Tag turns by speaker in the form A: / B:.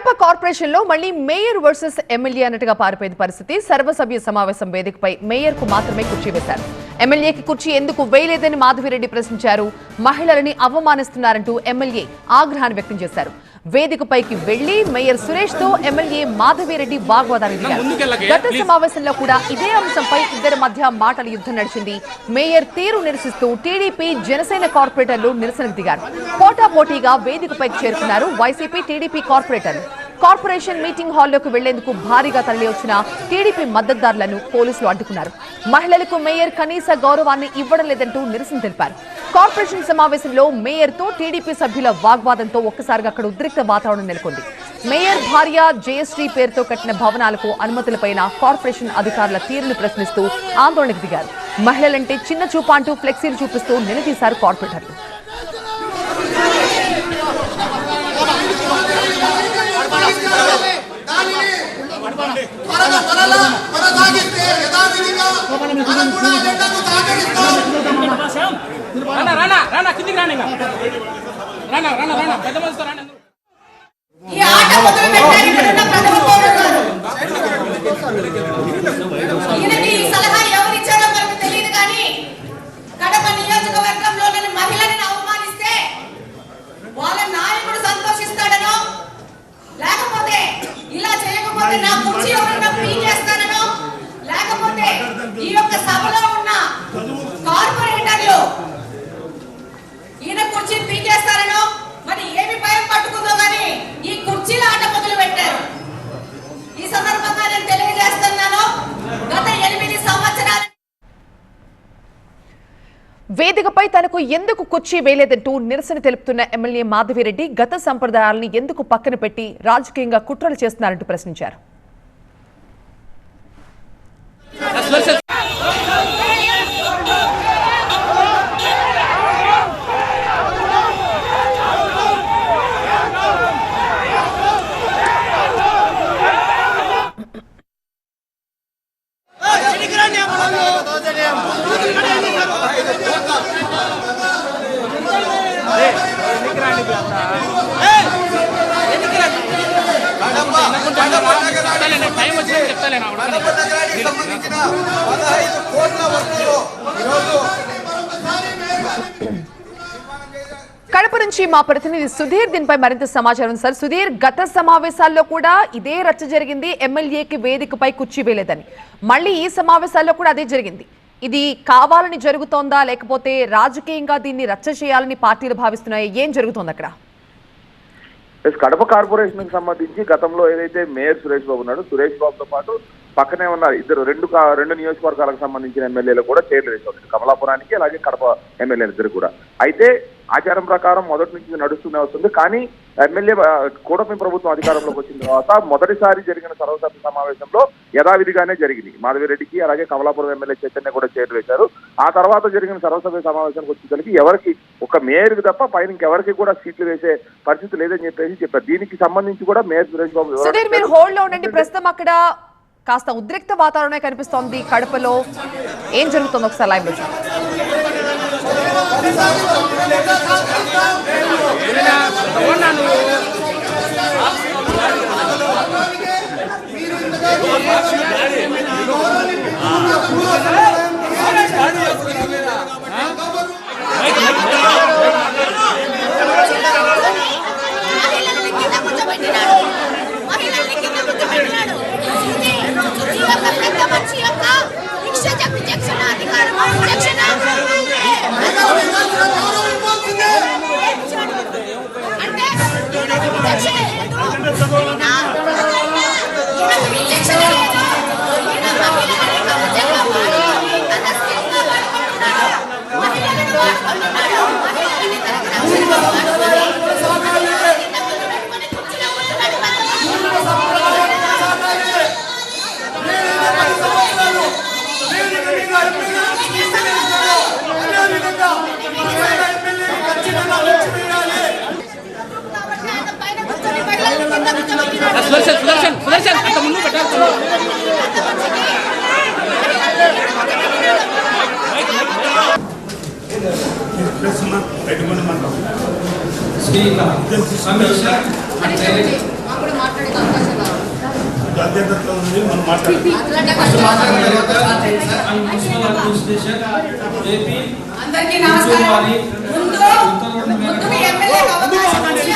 A: Kadapa corporation లో మళ్ళీ mayor versus MLA అన్నట్టుగా పారిపోయిన పరిస్థితి. సర్వసభ్య సమావేశం వేదికపై మేయర్ కు మాత్రమే కుర్చీ వేశారు. ఎమ్మెల్యేకి కుర్చీ ఎందుకు వేయలేదని మాధవిరెడ్డి ప్రశ్నించారు. మహిళలని అవమానిస్తున్నారంటూ ఎమ్మెల్యే ఆగ్రహాన్ని వ్యక్తం చేశారు. వేదికపైకి వెళ్లి మేయర్ సురేష్ తో ఎమ్మెల్యే మాధవిరెడ్డి వాగ్వాదానికి దిగారు. గత సమావేశంలో కూడా ఇదే అంశంపై ఇద్దరి మధ్య మాటల యుద్ధం నడిచింది. మేయర్ తీరు నిరసిస్తూ టీడీపీ జనసేన కార్పొరేటర్లు నిరసనకు దిగారు. పోటాపోటీగా వేదికపైకి చేరుకున్నారు వైసీపీ టీడీపీ కార్పొరేటర్లు. కార్పొరేషన్ మీటింగ్ హాల్లోకి వెళ్లేందుకు భారీగా తరలి వచ్చిన టీడీపీ మద్దతుదారులను పోలీసులు అడ్డుకున్నారు. మహిళలకు మేయర్ కనీస గౌరవాన్ని ఇవ్వడం లేదంటూ నిరసన తెలిపారు. కార్పొరేషన్ సమావేశంలో మేయర్ తో టీడీపీ సభ్యుల వాగ్వాదంతో ఒక్కసారిగా అక్కడ ఉద్రిక్త వాతావరణం నెలకొంది. మేయర్ భార్య జయశ్రీ పేరుతో కట్టిన భవనాలకు అనుమతులపైన కార్పొరేషన్ అధికారుల తీరును ప్రశ్నిస్తూ ఆందోళనకు దిగారు. మహిళలంటే చిన్న చూప అంటూ ఫ్లెక్సీలు చూపిస్తూ నిలదీశారు కార్పొరేటర్లు.
B: కడప నియోజకవర్గంలోని మహిళలను అవమానిస్తే వాళ్ళ నాయకుడు సంతోషిస్తాడనో, లేకపోతే ఇలా చేయకపోతే నా కుర్చీ ఎవరన్నా పీకేస్తానో, లేకపోతే ఈ యొక్క సభలో ఉన్న కార్పొరేటర్లు ఈయన కుర్చీ పీకేస్తారనో మరి ఏమి భయం పట్టుకుందో కానీ ఈ కుర్చీల ఆట మొదలు పెట్టారు. ఈ సందర్భంగా నేను తెలియజేస్తున్నాను, గత 8 సంవత్సరాల
A: వేదికపై తనకు ఎందుకు కుర్చీ వేయలేదంటూ నిరసన తెలుపుతున్న ఎమ్మెల్యే మాధవిరెడ్డి గత సంప్రదాయాలను ఎందుకు పక్కన పెట్టి రాజకీయంగా కుట్రలు చేస్తున్నారంటూ ప్రశ్నించారు. కడప నుంచి మా ప్రతినిధి సుధీర్ దీనిపై మరింత సమాచారం. సార్ సుధీర్, గత సమావేశాల్లో కూడా ఇదే రచ్చ జరిగింది, ఎమ్మెల్యేకి వేదికపై కుర్చీ వేయలేదని. మళ్ళీ ఈ సమావేశాల్లో కూడా అదే జరిగింది. ఇది కావాలని జరుగుతోందా లేకపోతే రాజకీయంగా దీన్ని రచ్చ చేయాలని పార్టీలు భావిస్తున్నాయి? ఏం జరుగుతోంది అక్కడ?
C: కడప కార్పొరేషన్ కి సంబంధించి గతంలో ఏదైతే మేయర్ సురేష్ బాబు ఉన్నాడు, సురేష్ బాబుతో పాటు పక్కనే ఉన్నారు ఇద్దరు రెండు నియోజకవర్గాలకు సంబంధించిన ఎమ్మెల్యేలు కూడా చైర్లు వేశారు, కమలాపురానికి అలాగే కడప ఎమ్మెల్యేలు ఇద్దరు కూడా. అయితే ఆచారం ప్రకారం మొదటి నుంచి నడుస్తూనే వస్తుంది. కానీ ఎమ్మెల్యే కూటమి ప్రభుత్వం అధికారంలోకి వచ్చిన తర్వాత మొదటిసారి జరిగిన సర్వసభ్య సమావేశంలో యథావిధిగానే జరిగింది. మాధవిరెడ్డికి అలాగే కమలాపురం ఎమ్మెల్యే చైతన్య కూడా చైర్లు వేశారు. ఆ తర్వాత జరిగిన సర్వసభ్య సమావేశానికి వచ్చేసరికి ఎవరికి ఒక మేయర్కి తప్ప పైన ఇంకెవరికి కూడా సీట్లు వేసే పరిస్థితి లేదని చెప్పారు. దీనికి సంబంధించి కూడా మేయర్ సురేష్ బాబు
A: మీరు హోల్డ్ లో ఉండండి. ప్రస్తుతం అక్కడ కాస్త ఉద్రిక్త వాతావరణమే కనిపిస్తోంది కడపలో. ఏం జరుగుతుంది ఒకసారి లైవ్ లో
D: శ్రీ సమీక్ష మధ్యతరగతిలో ఉంది, మనం మాట్లాడాలి.
B: అందరికీ నమస్కారం. ముందు ఎమ్మెల్యేకి అవకాశం ఇచ్చి